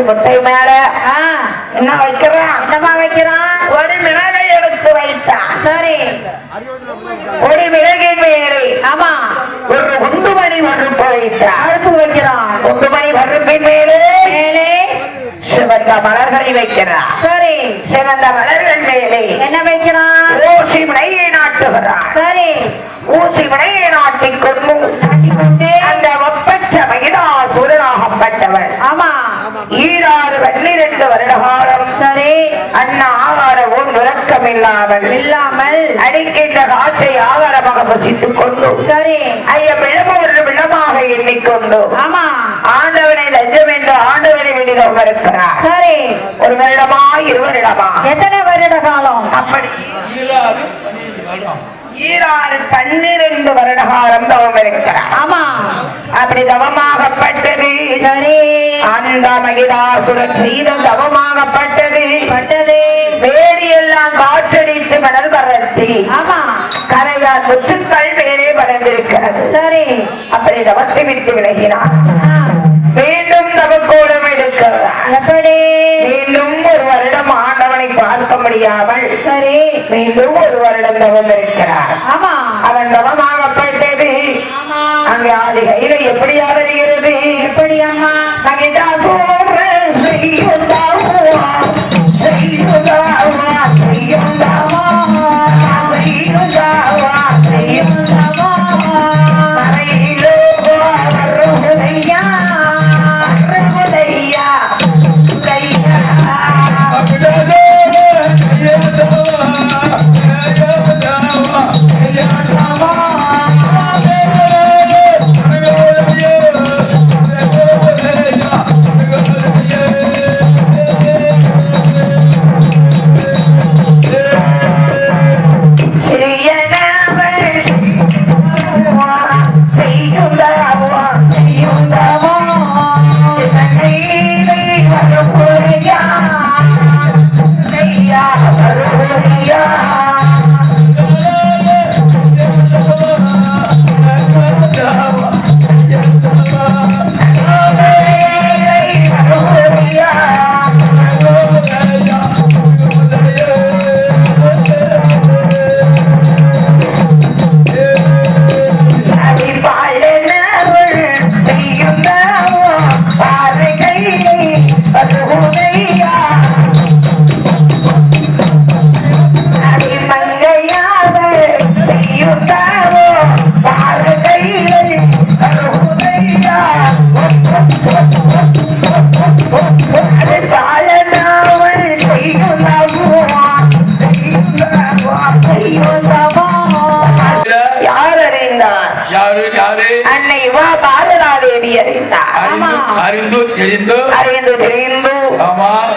முட்டை மேல என்ன வைக்கிறான்? ஒரு மிளகை எடுத்து வைத்தான். சரி, ஒரு மிளகின் மேலே ஒரு குண்டுமணி வறுப்பு வைத்தான். அடுப்பு வைக்கிறான். குண்டுமணி வறுப்பின் மேலே சிவந்த மலர்களை வைக்கிறான். சரி, சிவந்த மலர்கள் மேலே என்ன வைக்கிறான்? ஊசி வினையை நாட்டுகிறான். சரி, ஊசி வினையை நாட்டிக்கொண்டு அந்த ஒப்பற்ற மகிழாசுரனாகப்பட்டவன். ஆமா, 12 வருட காலம். சரி, அண்ணா ஆகாரவும் விளக்கம் இல்லாமல் அடிக்கின்ற காற்றை ஆகாரமாக பசித்துக் கொண்டு. சரி, ஒரு விளமாக எண்ணிக்கொண்டு. ஆமா, ஆண்டவனை லஞ்சம் என்று ஆண்டவனை விடுதம் இருக்கிறார். சரி, ஒரு வருடமா 2 வருடமா எத்தனை வருட காலம்? அப்படி 12 வருட காலம் தவம் இருக்கிறார். ஆமா, அப்படி தவமாகப்பட்டது. சரி, அந்த மகிழாசுரன் செய்த தவமாகப்பட்டது. வேடியெல்லாம் காற்றடித்து மணல் பரத்தி. ஆமா, கரையால் முத்துக்கள் மேலே பறந்திருக்கிறது. சரி, அப்படி தவத்தை விட்டு விலகினான். மீண்டும் தவக்கோலம் எடுக்கிறார். எப்படி? மீண்டும் 1 வருடம் ஆண்டவனை பார்க்க முடியாமல். சரி, மீண்டும் 1 வருடம் தவம் இருக்கிறார். ஆமா, அவன் தவமாகப்பட்டது. அங்கே ஆதி கையில எப்படியா வருகிறது? எப்படி அம்மா?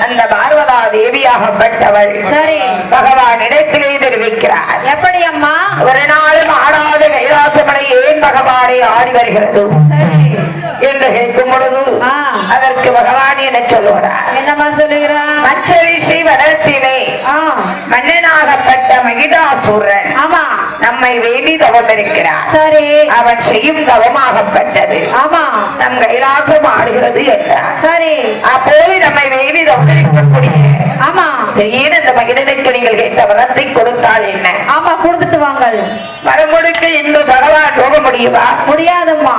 அந்த பார்வதா தேவியாகப்பட்டவள் பகவான் இடத்திலே தெரிவிக்கிறார். எப்படி அம்மா? ஒரு நாளும் ஆடாத கைலாசமலை ஏன் பகவானை ஆடி வருகிறது என்று கேட்கும் பொழுது அதற்கு பகவான் என்ன சொல்லுகிறார்? என்னமா சொல்லுகிறார்? மச்சரிஷி வனத்திலே மன்னனாகப்பட்ட மகிழாசுரன் நம்மை வேண்டி தவம் இருக்கிறார். சரி, அவன் செய்யும் தவமாகப்பட்டது. ஆமா, நம் கைலாசம் ஆடுகிறது என்றார். சரி, அப்போது நம்மை வேண்டி தவம் இருக்கக்கூடிய ஆமா செய்ய அந்த மகிழனுக்கு நீங்கள் கேட்ட வரத்தை கொடுத்தால் என்ன? ஆமா, கொடுத்துட்டு வாங்கள். வரம் கொடுக்க இன்று பகவான் போக முடியுமா? முடியாதம்மா.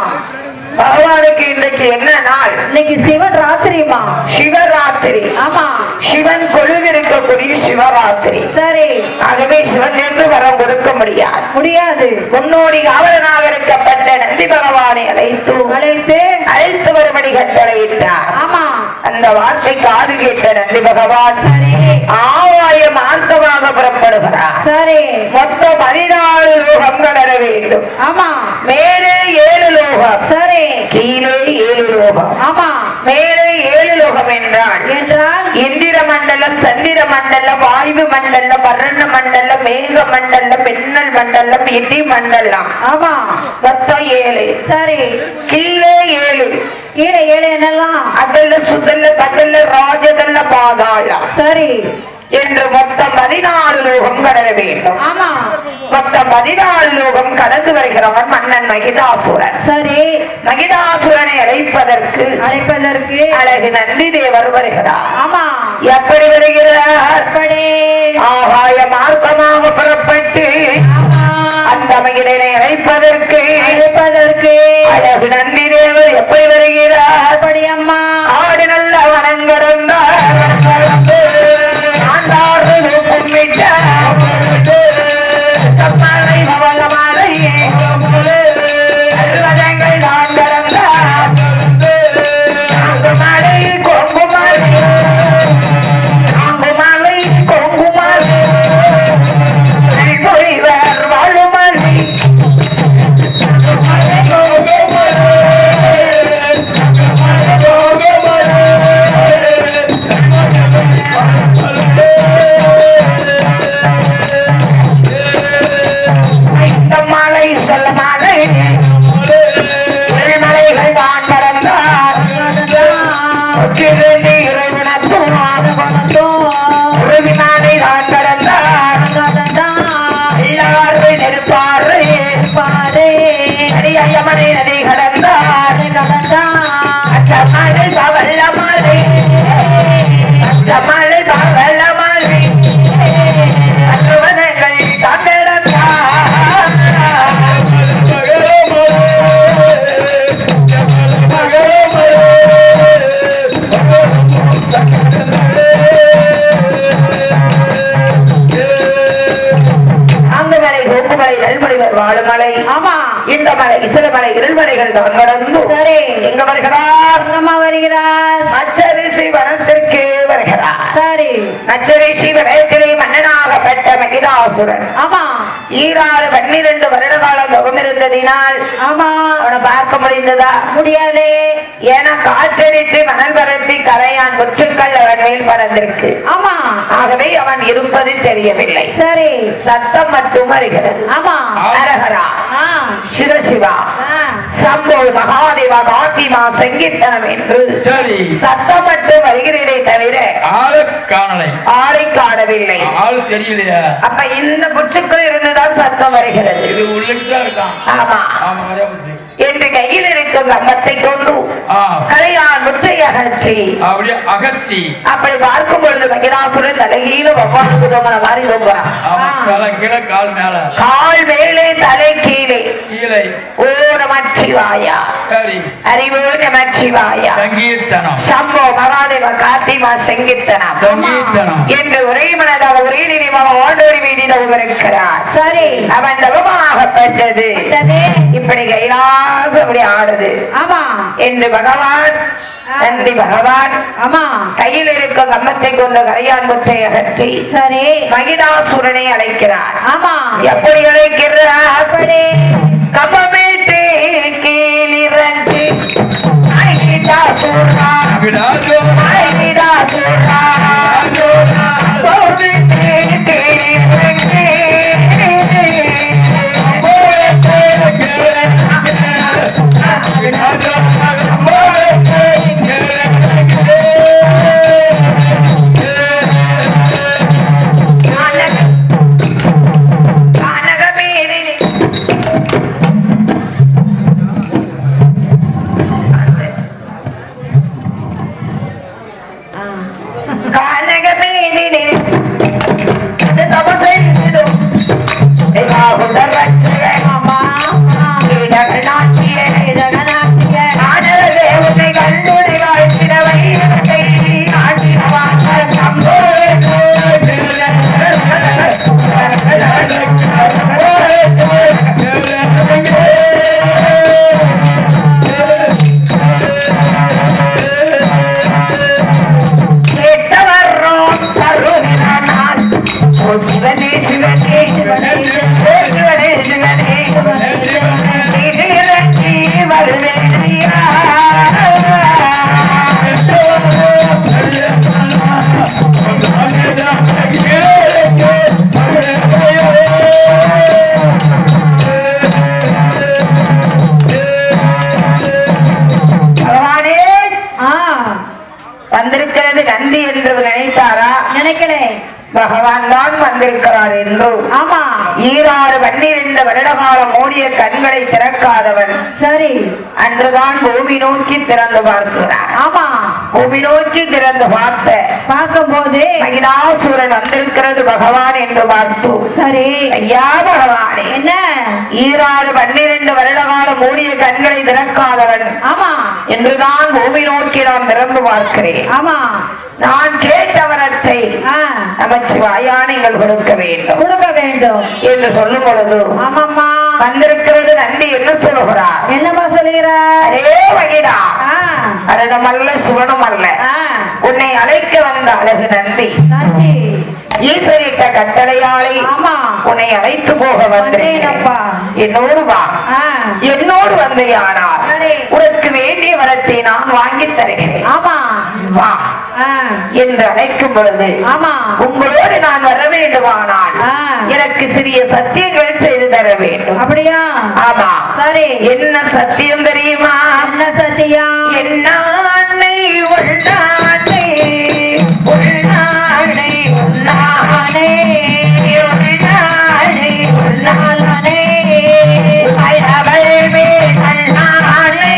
பகவானுக்கு இன்றைக்கு என்ன நாள்? இன்னைக்கு சிவராத்திரிமா. சிவராத்திரி. ஆமா, சிவன் கொழுவிருக்கக்கூடிய சிவராத்திரி. சரி, ஆகவே சிவன் என்று வரம் கொடுக்க முடியாது. முன்னோடி காவலனாக இருக்கப்பட்ட நந்தி பகவானை அழைத்து வரும்படி கட்டளையிட்டார். ஆமா, அந்த அந்த வார்த்தை காது கேட்ட நந்தி பகவான் ஆவாய மார்க்கமாக புறப்படுகிறார். சரி, மொத்தம் 14 லோகம் கடற வேண்டும். ஆமா, மேலே 7 லோகம். சரி, கீழே 7 லோகம். ஆமா, மேலே 7 லோகம் என்றால் இந்திர மண்டலம், சந்திர மண்டலம், வாயு மண்டலம், வர்ண மண்டலம், மேக மண்டலம், மின்னல் மண்டலம், இடி மண்டலம். ஆமா, மொத்தம் 7. சரி, கீழே 7. கீழே 7 என்னெல்லாம்? அதல்ல, சுதல்ல, பதல்ல, ராஜதல்ல, பாதாளம். சரி என்று மொத்தம் 14 லோகம் கடற வேண்டும். ஆமா, மொத்தம் 14 லோகம் கடந்து வருகிறவன் மன்னன் மகிதாசுரன். சரி, மகிதாசுரனை அழைப்பதற்கு அழகு நந்தி தேவர் வருகிறார். ஆமா, எப்படி வருகிறார்? ஆகாய மார்க்கமாக புறப்பட்டு அந்த மகிழனை அழைப்பதற்கு அழகு நந்தி தேவர் எப்படி வருகிறார்? அப்படி அம்மா ஆடு நல்ல வனங்கடந்தார் சப்பாலை பவளமாலை அல்வதங்கள் நான் கடந்தார் மலை கொங்குமாலை மலை கொங்குமாலை பொழிவர் வாழுமாலை வாழுமலை. ஆமா, இந்த மலை இசலமலை இருள்மலைகள் தான் கடந்து எங்க வருகிறார்? அச்சரிசி வனத்திற்கு வருகிறார். சரி, அச்சரிசி வனத்திலே மன்னனாகப்பட்ட மகிதாசுரன். ஆமா, 12 வருட காலம் தவம் இருந்ததினால் ஆமா அவனை பார்க்க முடிந்ததா? முடியாது. ஏன்னா காற்றடித்து மணல் பரத்தி கரையான் முற்றுக்கள் அவன் மேல் பறந்திருக்கு. ஆமா, ஆகவே அவன் இருப்பது தெரியவில்லை. சரி, சத்தம் மட்டும் வருகிறது. ஆமா, ஹரஹரா, சிவசிவா, சம்போ, மகாதேவா, காத்திமா, சங்கீர்த்தனம் என்று சத்தம் மட்டும் வருகிறதே தவிர ஆளை காணவில்லை. ஆள் தெரியலையா? அப்ப இந்த புற்றுக்குள் இருந்துதான் சத்தம் வருகிறது. இது உள்ளிட்டு இருக்கான். ஆமா, என்று கையில் இருக்கும் கம்பத்தை கொண்டு கரையான் முற்றை அகற்றி அப்படி பார்க்கும் பொழுது மகிதாசுரன் தலைகீழ வவ்வாறு குதமன மாதிரி ரொம்புறான். கால் மேலே தலை கீழே. ஓ நமச்சிவாயா, அறிவோ நமச்சிவாயா, சம்போ, மகாதேவ, கார்த்திமா, சங்கீர்த்தனம் என்று ஒரே மனதாக ஒரே நினைவாக ஓடோடி வேண்டியதாக இருக்கிறார். சரி, அவன் தவமாகப்பட்டது இப்படி கைலாசம் ஆடுது. ஆமா என்று பகவான் நந்தி பகவான் ஆமா கையில் இருக்கும் கம்பத்தை கொண்டு கரையான் முற்றை அகற்றி சரி மகிதாசுரனை அழைக்கிறார். ஆமா, எப்படி அழைக்கிறார்? அப்படி கம்பமேட்டு கீழிறந்து மகிதாசுரா மகிதாசுரா வந்திருக்கிறது நந்தி என்று நினைத்தாரா? நினைக்கலே. பகவான் தான் வந்திருக்கிறார் என்று. ஆமா. 12 வருட காலம் மூடிய கண்களை திறக்காதவன். சரி. அன்றுதான் பூமி நோக்கி திறந்து பார்க்கிறார். ஆமா. பூமி நோக்கி திறந்து பார்க்கும் போது மகிஷாசுரன் வந்திருக்கிறது பகவான் என்று பார்த்து. சரி. ஐயா பகவானே, என்ன 12 வருட காலம் மூடிய கண்களை திறக்காதவன். ஆமா. என்றுதான் பூமி நோக்கி நான் திறந்து பார்க்கிறேன். ஆமா. நான் கேட்ட வரத்தை நமச்சிவாயா நீங்கள் கொடுக்க வேண்டும் என்று சொல்லும் பொழுது வந்திருக்கிறது நந்தி என்ன சொல்லுகிறார்? என்னமா சொல்லுகிறார்? அரே மகிடா, அரணமல்ல சிவனும் அல்ல, உன்னை அழைக்க வந்த அழகு நந்தி. ஈஸ்வரிட்ட கட்டளையாளி உன்னை அழைத்து போக வந்தேன். என்னோடு வா. என்னோடு வந்தையானால் உனக்கு வேண்டிய வரத்தை நான் வாங்கி தருகிறேன். வா என்று அழைக்கும் பொழுது உங்களோடு நான் வர வேண்டுமானால் எனக்கு சிறிய சத்தியங்கள் செய்து தர வேண்டும். அப்படியா? ஆமா. சரி. என்ன சத்தியம் தெரியுமா? என்ன சத்தியம்? என்ன அன்னை உள்ளானை உள்ளானை உள்ளானை உள்ளானை உள்ளானை அவள் மேல் அல்லானை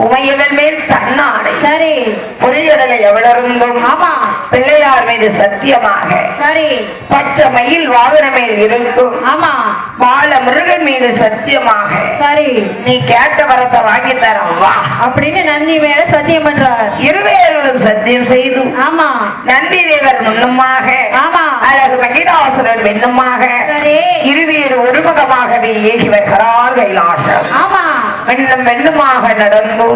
உமல்கள் மேல் பிள்ளையார் மீது சத்தியமாக பச்சை மயில் வாகன மேல் இருக்கும் பால முருகன் மீது சத்தியமாக நீ கேட்ட வரத்தை வாங்கி தரோம் வா அப்படின்னு நந்தி மேல சத்தியம் பண்றார். இருவேரும் சத்தியம் செய்து நந்தி தேவர் முன்னுமாக அழகு மகிஷாசுரன் வெண்ணுமாக இருவேறு ஒருமுகமாகவே ஏகி வருகிறார் கைலாசம். வெண்ணும் வெண்ணுமாக நடந்து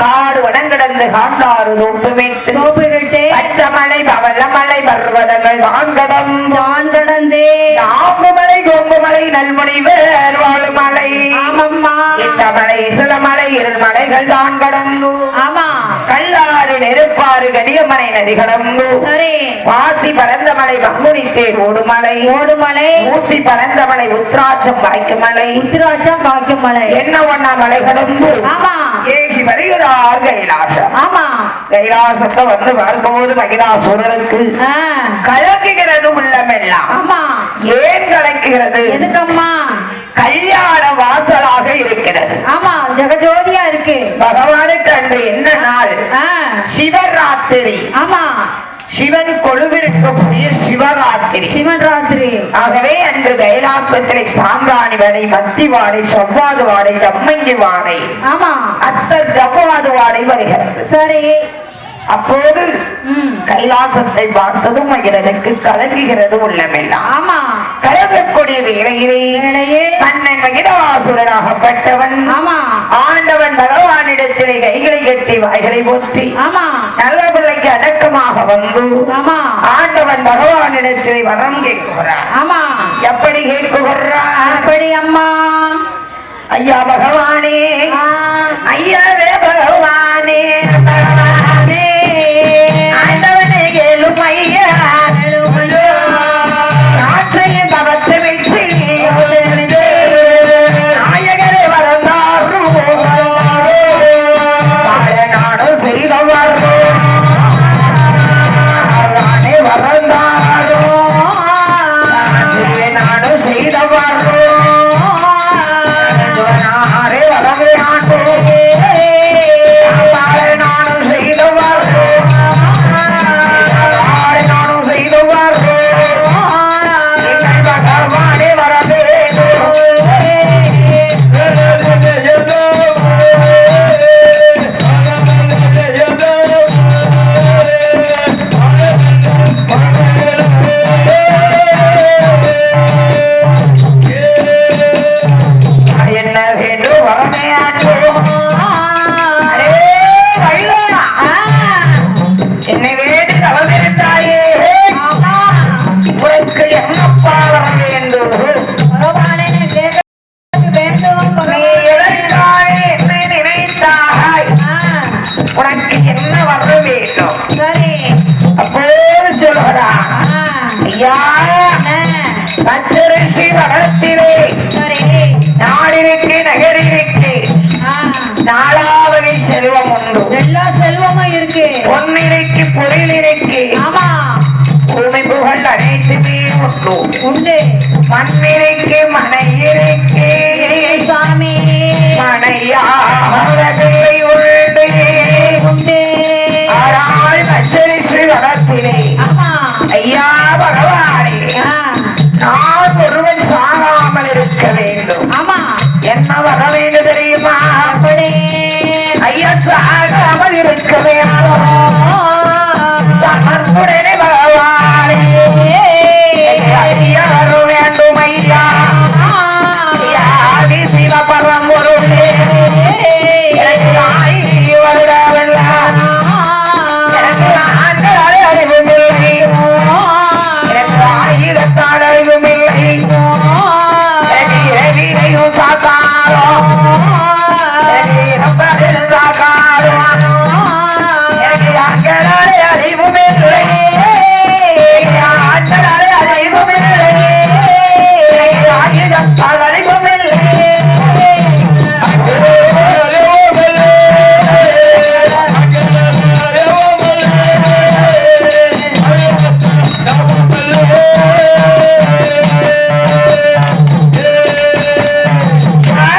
காடு வனங்கடந்து காட்டாறு தோப்பு விட்டு பச்சமலை பவளமலை பர்வதங்கள் கடந்து நாங்குமலை கொங்குமலை நல்முனிவர் வாழுமலை மலை சிலமலை இருமலைகள் தான் கடந்து கல்லாறு நெருப்பாறு கடியமலை நதி கடந்து வாசி பரந்தமலை பங்குனித்தேர் ஓடுமலை ஊசி பரந்தமலை உத்ராட்சம் வாய்க்குமலை என்ன ஒன்னா மலை கடந்து ஏகி வருகிறார் கைலாசம். கைலாசத்தை வந்து வரும்போது மகிஷாசுரனுக்கு கலக்குகிறது உள்ளமெல்லாம். ஏன் கலக்குகிறது? கல்யாண வாசலாக இருக்கிறது. ஜெகஜோதியா இருக்கு. பகவானுக்கு அன்று என்ன நாள்? சிவராத்திரி. சிவன் கொழுவிருக்கக்கூடிய சிவராத்திரி. ஆகவே அன்று கைலாசத்திலே சாம்பிராணி வாடை, மத்தி வாடை, செவ்வாது வாடை, ஜம்மங்கி வாடை, அத்தர் ஜவ்வாது வாடை வருகிறது. சரி. அப்போது கைலாசத்தை பார்த்ததும் மகிழனுக்கு கலங்குகிறது உள்ளமெல்லாம். கலங்கக்கூடிய வேளையிலே மன்னன் மகிஷாசுரனாகப்பட்டவன் ஆண்டவன் பகவானிடத்திலே கைகளை கட்டி வாய்களை போற்றி நல்ல பிள்ளைக்கு அடக்கமாக வந்து ஆண்டவன் பகவானிடத்திலே வரம் கேட்குகிறார். எப்படி கேட்குகிறார்? அப்படி அம்மா ஐயா பகவானே, ஐயாவே பகவானே, ஆண்டவனே கேளும் ஐயா, ஆற்றையும் தவத்தை வெற்றி நாய சொல்லுகிறார். ஐயா, பச்சரிசி வளத்திலே நாடிற்கு நகரிற்கு நாலாவகை செல்வம் உண்டு. எல்லா செல்வமும் இருக்கு. பொன்னிற்கு பொருளிற்கு ஆமா, பூமி புகழ் அனைத்துமே உண்டு. உண்டு. மண்ணிற்கு மனையிற்கு சாமி மனையாவதில்லை உண்டு. உண்டு. ஆனால் பச்சரிசி வளத்திலே ஆமா ஐயா பகவானே, நான் ஒருவன் சாகாமல் இருக்க வேண்டும். ஆமா, என்ன வர வேண்டும் தெரியுமா? ஐயா, சாகாமல் இருக்க வேண்டும். சமர்ப்புடனே பகவானே, ஐயாரு வேண்டும். ஐயா, ஆதி சிவ பரம்பொருளே, எனக்கு ஆயி வருடவெல்லாம் எனக்கு ஆண்களாலே அறிவும் இல்லை, எனக்கு ஆயுதத்தால் அறிவும் இல்லை, எனக்கு இரவினையும் சாக்காரோ, எனக்கு இரப்பதில் சாக்காரோ, எனக்கு ஆண்களாலே அறிவும் இல்லை, ஆண்களாலே அறிவும் இல்லை, எனக்கு ஆயுதத்தால் அறிவும் இல்லை.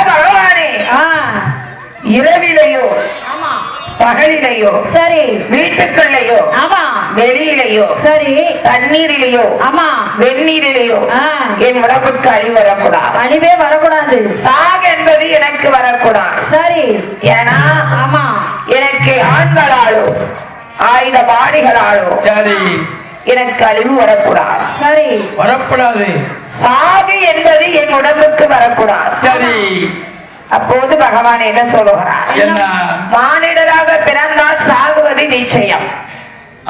பகவானே, இரவிலையோ ஆமா, பகலிலையோ சரி, வீட்டுக்குள்ளையோ ஆமா, வெளியிலையோ சரி, தண்ணீரிலேயோ ஆமா, வெந்நீரிலேயோ என் உடம்புக்கு அழிவு வரக்கூடாது. அழிவே வரக்கூடாது. சாக என்பது எனக்கு வரக்கூடாது. சரி, ஏன்னா ஆமா, எனக்கு ஆண்களாலோ ஆயுத பாடிகளாலோ சரி, எனக்கு அழிவு வரக்கூடாது. சரி, வரப்படாது. சாகு என்பது என் உடம்புக்கு வரக்கூடாது. சரி, அப்போது பகவான் என்ன சொல்லுகிறார்? என்ன? மானிடராக பிறந்தால் சாகுவது நிச்சயம்.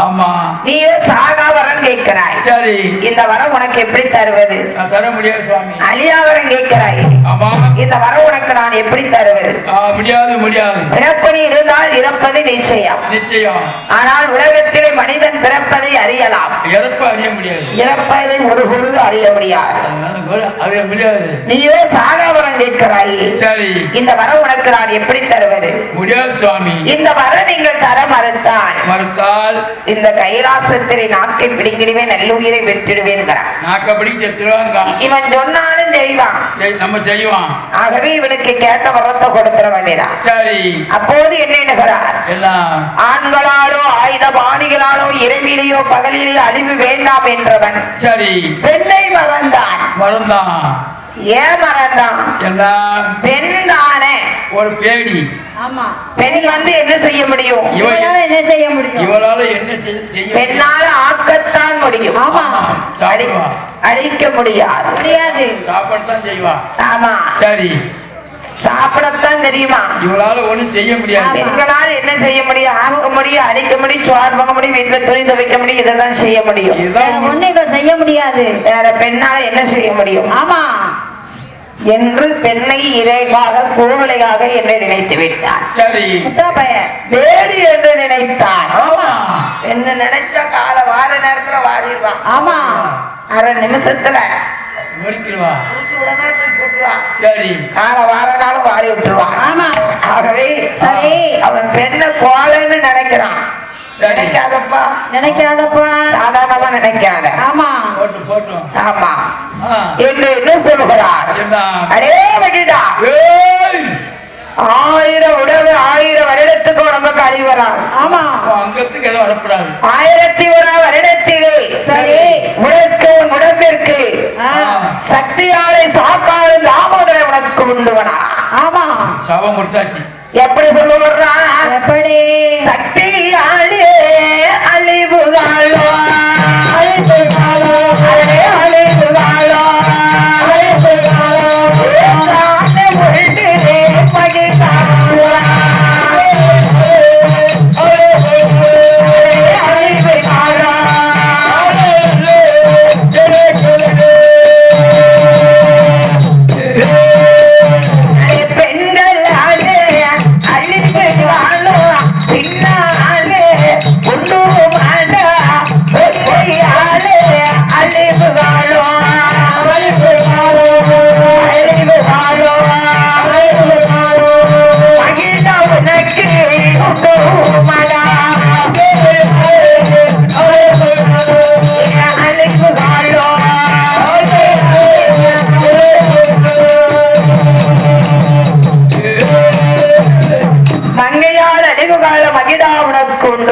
ஆமா, நீயோ சாகா வரம் கேட்கிறாய். சரி, இந்த வரம் உனக்கு எப்படி தருவது? நான் தர முடியாது சுவாமி. அழியா வரம் கேட்கிறாய். ஆமா, இந்த வரம் உனக்கு நான் எப்படி தருவது? முடியாது முடியாது. பிறப்பணி இருந்தால் இறப்பது நிச்சயம். நிச்சயம். ஆனால் உலகத்திலே மனிதன் பிறப்பதை அறியலாம், இறப்ப அறிய முடியாது. இறப்பதை ஒரு பொழுது அறிய முடியாது. அறிய முடியாது. நீயோ சாகா வரம் கேட்கிறாய். சரி, இந்த வரம் உனக்கு நான் எப்படி தருவது? முடியாது சுவாமி. இந்த வரம் நீங்கள் தர மறுத்தால் இந்த கைலாசத்திலே நாக்கை பிடிக்கிடுவேன், நல்லுயிரை வெற்றிடுவேன்கிறான். நாக்கப்படி செத்துருவாங்க. இவன் சொன்னாலும் செய்வான், நம்ம செய்வான். ஆகவே இவனுக்கு கேட்ட வரத்தை கொடுத்துட வேண்டியதான். சரி, அப்போது என்ன எண்ணுகிறார்? எல்லாம் ஆண்களாலோ ஆயுத பாணிகளாலோ இரவிலேயோ பகலிலேயோ அழிவு வேண்டாம் என்றவன் சரி, பெண்ணை மறந்தான். மறந்தான். ஏன் மறந்தான்? எல்லாம் பெண் தானே, ஒரு பேடி. ஆமா, பெண் என்ன செய்ய முடியும்? இவளால என்ன செய்ய முடியும்? இவளால என்ன செய்ய? பெண்ணால ஆக்கத்தான் முடியும். ஆமா, அழிக்க முடியாது. முடியாது. சாப்பாடுதான் செய்வா. ஆமா, சரி, சாப்பிடத்தான் தெரியுமா? இவளால ஒண்ணும் செய்ய முடியாது. பெண்களால் என்ன செய்ய முடியும்? ஆக்க முடியும், அழிக்க முடியும், சோறு வாங்க முடியும், வீட்டுல துணி துவைக்க முடியும், இதைதான் செய்ய முடியும். ஒண்ணு இவ செய்ய முடியாது. வேற பெண்ணால என்ன செய்ய முடியும்? ஆமா, என்று பெண்ணை இறைவாக கோவலையாக என்னை நினைத்து விட்டான். சரி, வேறு என்று நினைத்தான். ஆமா, என்ன நினைச்சா கால வார நேரத்துல வாரிடுவான். ஆமா, அரை நிமிஷத்துல முடிக்கிடுவா. சரி, கால வார நாளும் வாரி விட்டுருவான். ஆமா, ஆகவே சரி, அவன் பெண்ணை கோலைன்னு நினைக்கிறான். நினைக்காதப்பா, நினைக்காதப்பா, சாதாரணமா நினைக்காத. ஆமா, போட்டு ஆமா என்று என்ன சொல்லுகிறார்? அடே மகிழா, 1000 உடவு 1000 வருடத்துக்கு உடம்புக்கு அறிவரான். ஆமா, அங்கத்துக்கு எதுவும் வரப்படாது. 1001 வருடத்திலே சரி, உனக்கு உடம்பிற்கு சக்தியாலே சாக்காடு தாமோதரை உனக்கு உண்டுவனா. ஆமா, சாபம் கொடுத்தாச்சு. எப்படி சொல்லுவான்? எப்படி? சக்தியாலே அழிவுகாலோ அழிவுகாலோ அழிவுகாலோ அழிவுகாலோ பெண்கள் அழிவுகாலோ பின்னாலே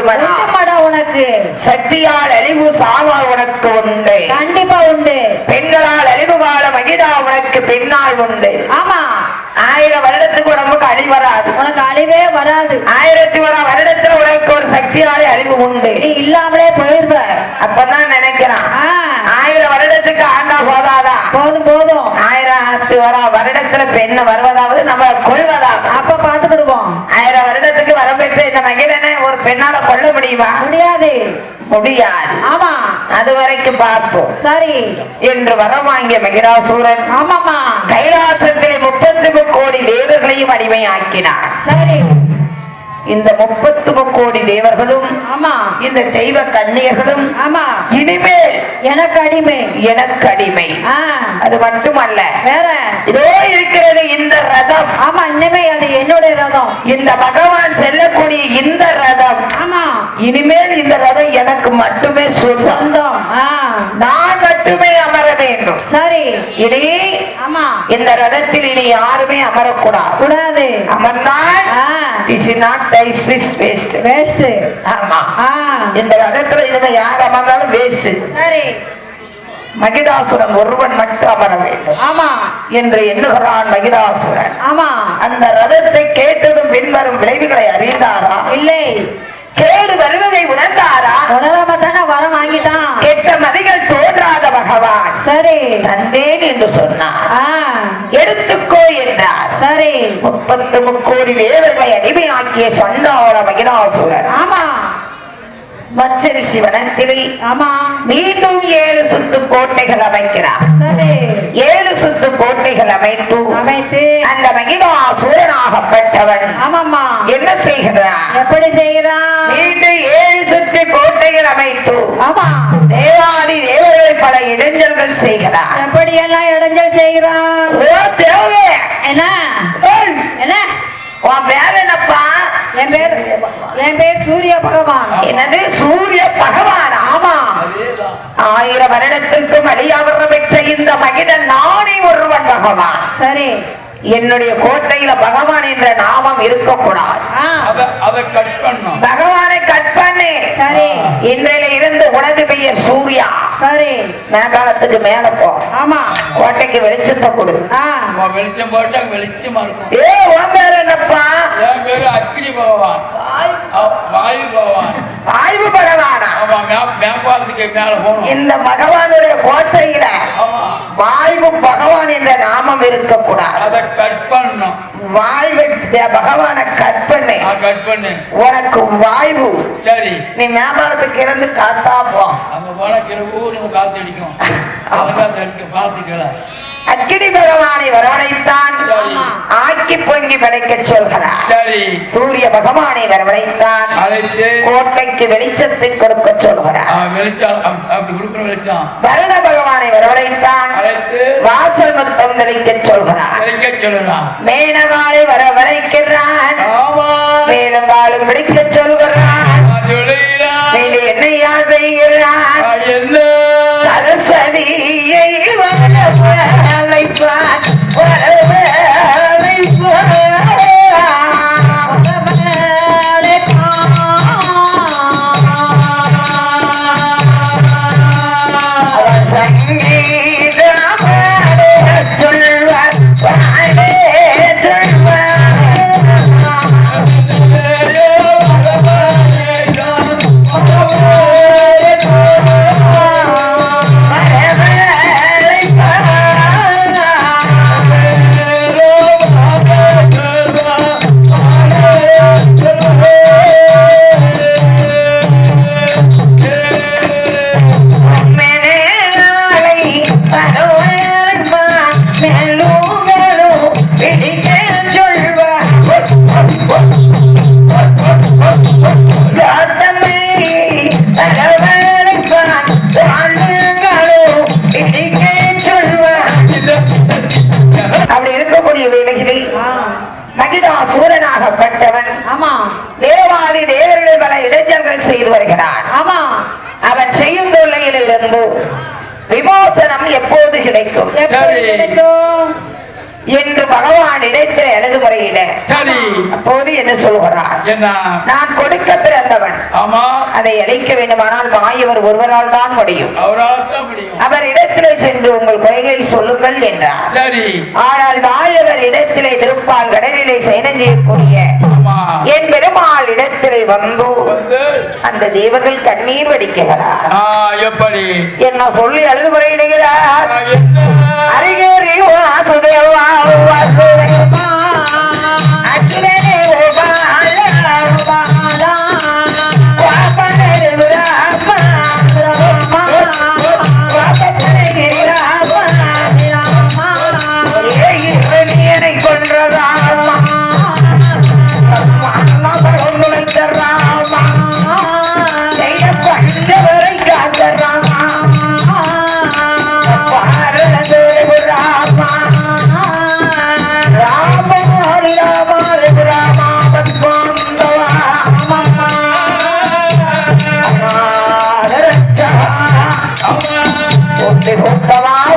உண்டுமடா உண்டுமடா உனக்கு. சக்தியால் அழிவு சாவால் உனக்கு உண்டு. கண்டிப்பா உண்டு. பெண்களால் அழிவு கால மகிழா உனக்கு பின்னால் உண்டு. ஆமா 1000 வருடத்துக்கு உடம்புக்கு அழிவு வராது. உனக்கு அழிவே வராது. 1001 வருடத்துல உனக்கு ஒரு சக்தியாலே அழிவு உண்டு. நீ இல்லாமலே போயிருவ. அப்பதான் நினைக்கிறான் 1000 வருடத்துக்கு ஆண்டா போதாதா? போதும் போதும். 1001 வருடத்துல பெண் வருவதாவது நம்ம கொள்வதாக அப்ப பாத்துக்கிடுவோம். 1000 வருடத்துக்கு வரப்பெற்ற இந்த மகிழனை ஒரு பெண்ணால கொள்ள முடியுமா? முடியாது முடியாது. ஆமா அது வரைக்கும் பார்ப்போம். சரி என்று வரம் வாங்கிய மகிழாசூரன் ஆமாமா கைலாசத்திலே 33 கோடி தேவர்களையும் அடிமையாக்கினார். சரி இந்த 33 கோடி தேவர்களும் ஆமா இந்த தெய்வ கன்னியர்களும் ஆமா இனிமேல் எனக்கு அடிமை. எனக்கு அடிமை. அது மட்டுமல்ல, வேற இதோ இருக்கிறது இந்த ரதம். ஆமா இனிமே அது என்னுடைய ரதம். இந்த பகவான் செல்லக்கூடிய இந்த ரதம் ஆமா இனிமேல் இந்த ரதம் எனக்கு மட்டுமே சொந்தம். நான் மட்டுமே அமர வேண்டும். சரி இனி ஆமா இந்த ரதத்தில் இனி யாருமே அமரக்கூடாது. கூடாது. அமர்ந்தால் this is not dice waste. Waste. ஆமா இந்த ரதத்துல இனிமே யார் அமர்ந்தாலும் வேஸ்ட். சரி மகிடாசுரன் ஒருவன் மட்டும் அமர வேண்டும். ஆமா என்று எண்ணுகிறான் மகிடாசுரன். ஆமா அந்த ரதத்தை கேட்டதும் பின்வரும் விளைவுகளை அறிந்தாரா? இல்லை. கேடு வருவதை உணர்ந்தாரா? உணராம தானே வரம் வாங்கிட்டான். கெட்ட மதிகள் தோன்றாத பகவான் சரி தந்தேன் என்று சொன்னார். எடுத்துக்கோ என்றார். சரி 33 கோடி தேவர்களை அடிமையாக்கிய சண்டாள மகிடாசுரன் ஆமா மச்சரி சிவனத்திலே ஆமா மீண்டும் 7 சுத்து கோட்டைகள் அமைக்கிறார். சரி 7 சுத்து கோட்டைகள் அமைத்து அந்த மகிடாசுரனாகப்பட்டவன் ஆமாமா என்ன செய்கிறான்? எப்படி செய்கிறான்? மீண்டும் 7 சுத்து கோட்டைகள் அமைத்து ஆமா தேவாதி தேவர்கள் பல இடைஞ்சல்கள் செய்கிறார். எப்படி எல்லாம் இடைஞ்சல் செய்கிறான்? ஓ தேவரே, என்ன என்ன உன் பேர் என்னப்பா? என் பேர் சூரிய பகவான். என்னது சூரிய பகவான்? ஆமா 1000 வருடத்திற்கும் அழியாவர பெற்ற இந்த மகிழன் நானே ஒருவன் பகவான். சரி என்னுடைய கோட்டையில பகவான் என்ற நாமம் இருக்கக்கூடாது. பகவானை கட் பண்ணு. சரி இன்றையில இருந்து உனது பெயர் சூர்யா. சரி மேகாலத்துக்கு மேல போ. ஆமா கோட்டைக்கு வெளிச்சத்தை கொடு. வெளிச்சம் போட்டா வெளிச்சமா இருக்கும். ஏ உன் பேர் என்னப்பா? என் பேரு அக்னி பகவான், வாயு பகவான். வாயு பகவானா? மேம்பாலத்துக்கு மேல போகணும். இந்த பகவானுடைய கோட்டையில வாயு பகவான் என்ற நாமம் இருக்கக்கூடாது. அதை கட் பண்ணணும். வாயு பகவானை கட் பண்ணு. கட் பண்ணு. உனக்கு வாயு சரி நீ மேம்பாலத்துக்கு இருந்து காத்தா போ. அங்க போன கிழக்கு காத்து அடிக்கும். பார்த்துக்கல அக்கினி பகவானை வரவழைத்தான். ஆக்கி பொங்கி படைக்க சொல்கிறார். சூரிய பகவானை வரவழைத்தான். கோட்டைக்கு வெளிச்சத்தை கொடுக்க சொல்கிறார். வருண பகவானை வரவழைத்தான். வாசல் மொத்தம் தெளிக்க சொல்கிறார். மேனகாலை வரவழைக்கிறான். மேலங்காலும் விழிக்க சொல்கிறான். என்னையா செய்கிறான்? சரஸ்வதியை வரவழைப்பான். மகிடாசூரனாகப்பட்டவன் தேவாதி தேவர்கள் பல இடைஞ்சல்கள் செய்து வருகிறான். அவன் செய்யும் தொல்லையில் இருந்து விமோசனம் எப்போது கிடைக்கும் என்று பகவான் இடத்தில் எழுது முறையிட அப்போது என்ன சொல்கிறார்? என்ன? நான் கொடுக்க பிறந்தவன். ஆமா. அதை அழைக்க வேண்டுமானால் மாயவர் ஒருவரால் தான் முடியும். அவரால் தான் முடியும். அவர் இடத்திலே சென்று உங்கள் குறைகளை சொல்லுங்கள் என்றார். சரி. ஆனால் மாயவர் இடத்திலே திருப்பால் கடலிலே சயனம் செய்யக்கூடிய என் பெருமாள் இடத்திலே வந்து அந்த தேவர்கள் கண்ணீர் வடிக்கிறார். எப்படி? என்ன சொல்லி அழுது முறையிடுகிறார்? அருகே வாசுதேவா வாசுதேவா அகிலே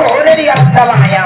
ஓடடி அந்தவாயா